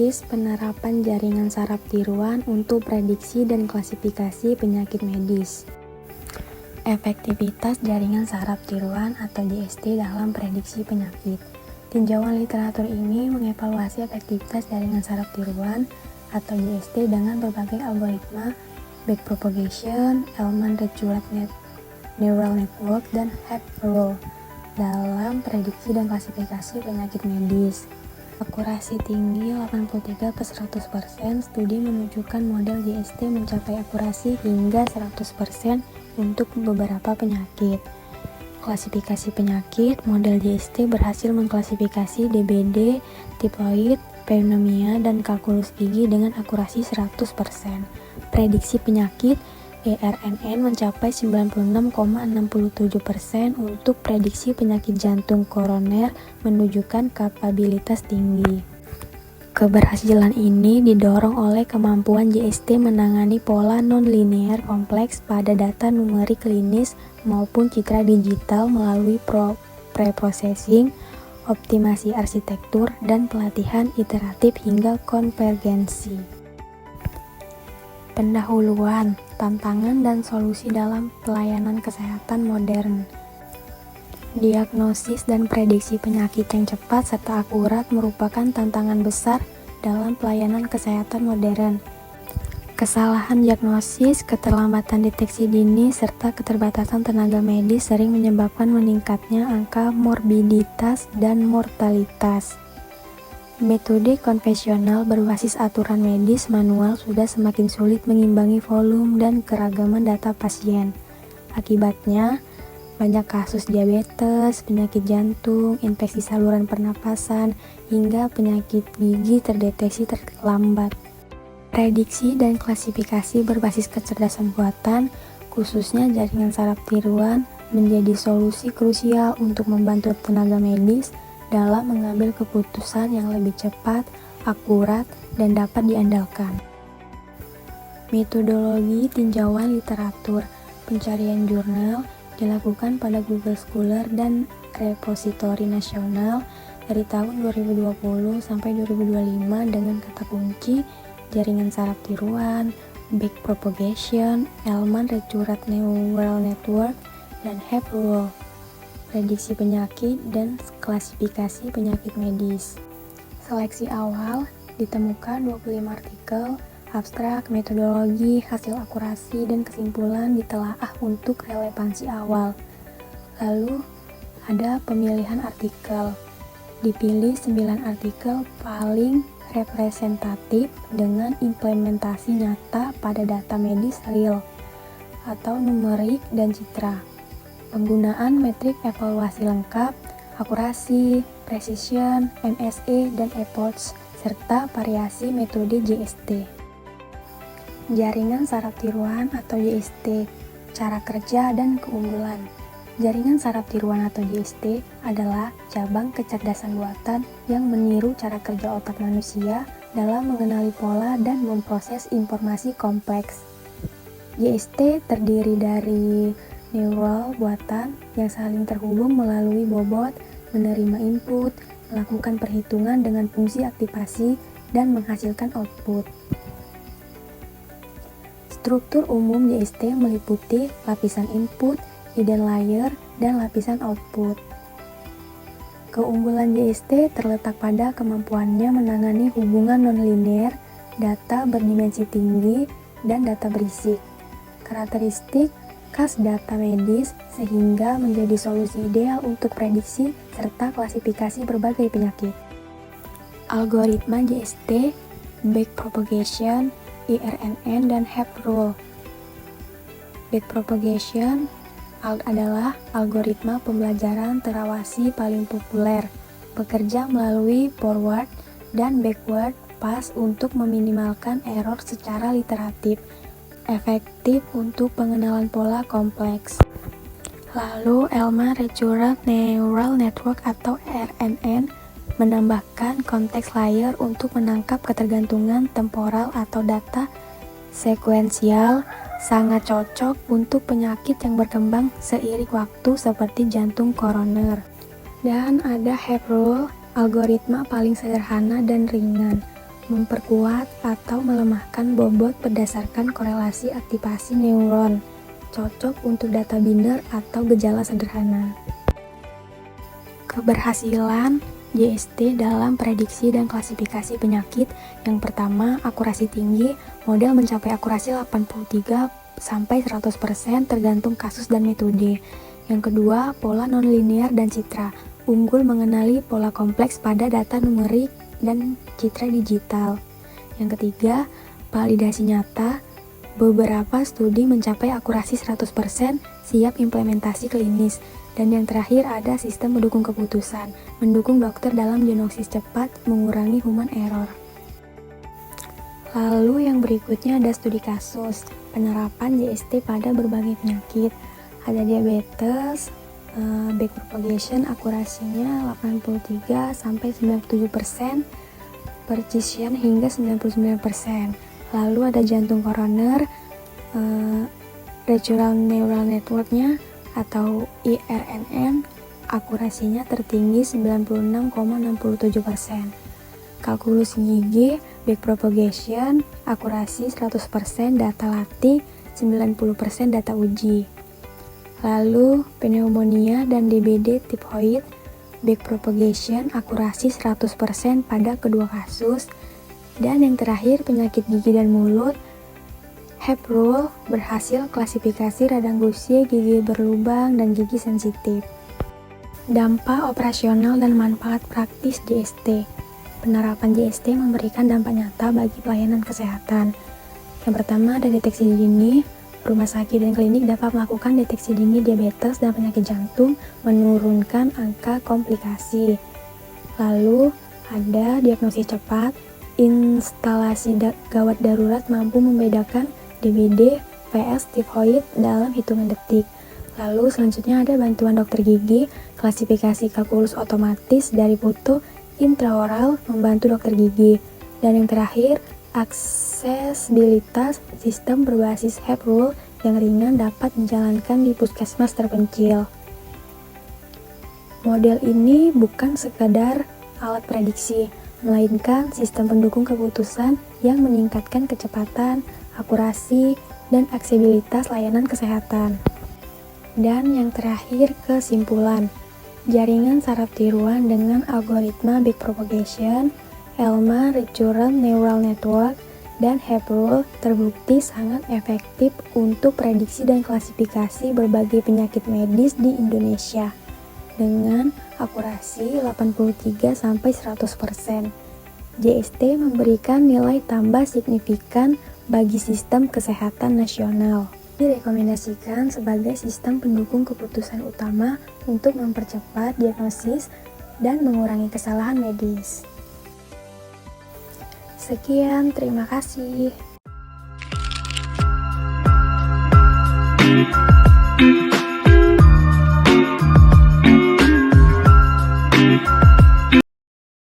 diagnosis penerapan jaringan saraf tiruan untuk prediksi dan klasifikasi penyakit medis. Efektivitas jaringan saraf tiruan atau JST dalam prediksi penyakit. Tinjauan literatur ini mengevaluasi efektivitas jaringan saraf tiruan atau JST dengan berbagai algoritma backpropagation, Elman-Recurrent neural network, dan Hep rule dalam prediksi dan klasifikasi penyakit medis. Akurasi tinggi 83/100%. Studi menunjukkan model JST mencapai akurasi hingga 100% untuk beberapa penyakit. Klasifikasi penyakit, model JST berhasil mengklasifikasi DBD, tiploid, pneumonia, dan kalkulus gigi dengan akurasi 100%. Prediksi penyakit, ERNN mencapai 96,67% untuk prediksi penyakit jantung koroner, menunjukkan kapabilitas tinggi. Keberhasilan ini didorong oleh kemampuan JST menangani pola non-linear kompleks pada data numerik klinis maupun citra digital melalui preprocessing, optimasi arsitektur, dan pelatihan iteratif hingga konvergensi. Pendahuluan, tantangan dan solusi dalam pelayanan kesehatan modern. Diagnosis dan prediksi penyakit yang cepat serta akurat merupakan tantangan besar dalam pelayanan kesehatan modern. Kesalahan diagnosis, keterlambatan deteksi dini, serta keterbatasan tenaga medis sering menyebabkan meningkatnya angka morbiditas dan mortalitas. Metode konvensional berbasis aturan medis manual sudah semakin sulit mengimbangi volume dan keragaman data pasien. Akibatnya, banyak kasus diabetes, penyakit jantung, infeksi saluran pernapasan, hingga penyakit gigi terdeteksi terlambat. Prediksi dan klasifikasi berbasis kecerdasan buatan, khususnya jaringan saraf tiruan, menjadi solusi krusial untuk membantu tenaga medis dalam mengambil keputusan yang lebih cepat, akurat, dan dapat diandalkan. Metodologi tinjauan literatur, pencarian jurnal dilakukan pada Google Scholar dan repositori nasional dari tahun 2020 sampai 2025 dengan kata kunci jaringan saraf tiruan, backpropagation, Elman-Recurrent neural network, dan Hep rule. Prediksi penyakit dan klasifikasi penyakit medis. Seleksi awal, ditemukan 25 artikel, abstrak, metodologi, hasil akurasi, dan kesimpulan ditelaah untuk relevansi awal. Lalu, ada pemilihan artikel. Dipilih 9 artikel paling representatif dengan implementasi nyata pada data medis real atau numerik dan citra. Penggunaan metrik evaluasi lengkap, akurasi, precision, MSE, dan efforts, serta variasi metode JST. Jaringan saraf tiruan atau JST, cara kerja dan keunggulan. Jaringan saraf tiruan atau JST adalah cabang kecerdasan buatan yang meniru cara kerja otak manusia dalam mengenali pola dan memproses informasi kompleks. JST terdiri dari neural buatan yang saling terhubung melalui bobot, menerima input, melakukan perhitungan dengan fungsi aktivasi, dan menghasilkan output. Struktur umum JST meliputi lapisan input, hidden layer, dan lapisan output. Keunggulan JST terletak pada kemampuannya menangani hubungan nonlinear, data berdimensi tinggi, dan data berisik. Karakteristik khas data medis sehingga menjadi solusi ideal untuk prediksi serta klasifikasi berbagai penyakit. Algoritma JST, backpropagation, ERNN, dan Hep rule. Backpropagation adalah algoritma pembelajaran terawasi paling populer, bekerja melalui forward dan backward pass untuk meminimalkan error secara iteratif, efektif untuk pengenalan pola kompleks. Lalu, Elman-Recurrent neural network atau RNN menambahkan konteks layer untuk menangkap ketergantungan temporal atau data sekuensial, sangat cocok untuk penyakit yang berkembang seiring waktu seperti jantung koroner. Dan ada Hep rule, algoritma paling sederhana dan ringan, memperkuat atau melemahkan bobot berdasarkan korelasi aktivasi neuron, cocok untuk data binder atau gejala sederhana. Keberhasilan JST dalam prediksi dan klasifikasi penyakit. Yang pertama, akurasi tinggi. Model mencapai akurasi 83-100% tergantung kasus dan metode. Yang kedua, pola nonlinear dan citra. Unggul mengenali pola kompleks pada data numerik dan citra digital. Yang ketiga, validasi nyata. Beberapa studi mencapai akurasi 100%, siap implementasi klinis. Dan yang terakhir ada sistem mendukung keputusan, mendukung dokter dalam diagnosis cepat, mengurangi human error. Lalu yang berikutnya ada studi kasus, penerapan JST pada berbagai penyakit. Ada diabetes, backpropagation akurasinya 83-97%, precision hingga 99%. Lalu ada jantung koroner, recurrent neural network-nya atau IRNN, akurasinya tertinggi 96,67%. Kalkulus gigi, backpropagation, akurasi 100%, data latih, 90% data uji. Lalu pneumonia dan DBD typhoid, backpropagation, akurasi 100% pada kedua kasus. Dan yang terakhir penyakit gigi dan mulut, Hep-Rule berhasil klasifikasi radang gusi, gigi berlubang, dan gigi sensitif. Dampak operasional dan manfaat praktis JST. Penerapan JST memberikan dampak nyata bagi pelayanan kesehatan. Yang pertama ada deteksi dini. Rumah sakit dan klinik dapat melakukan deteksi dini diabetes dan penyakit jantung, menurunkan angka komplikasi. Lalu ada diagnosis cepat. Instalasi gawat darurat mampu membedakan DBD vs typhoid dalam hitungan detik. Lalu selanjutnya ada bantuan dokter gigi, klasifikasi kalkulus otomatis dari foto intraoral membantu dokter gigi. Dan yang terakhir, aksesibilitas sistem berbasis Hep-Rule yang ringan dapat dijalankan di puskesmas terpencil. Model ini bukan sekadar alat prediksi, melainkan sistem pendukung keputusan yang meningkatkan kecepatan, akurasi, dan aksesibilitas layanan kesehatan. Dan yang terakhir, kesimpulan. Jaringan saraf tiruan dengan algoritma backpropagation, ELMA Recurrent Neural Network, dan Hep-Rule terbukti sangat efektif untuk prediksi dan klasifikasi berbagai penyakit medis di Indonesia dengan akurasi 83-100%. JST memberikan nilai tambah signifikan bagi sistem kesehatan nasional. Direkomendasikan sebagai sistem pendukung keputusan utama untuk mempercepat diagnosis dan mengurangi kesalahan medis. Sekian, terima kasih.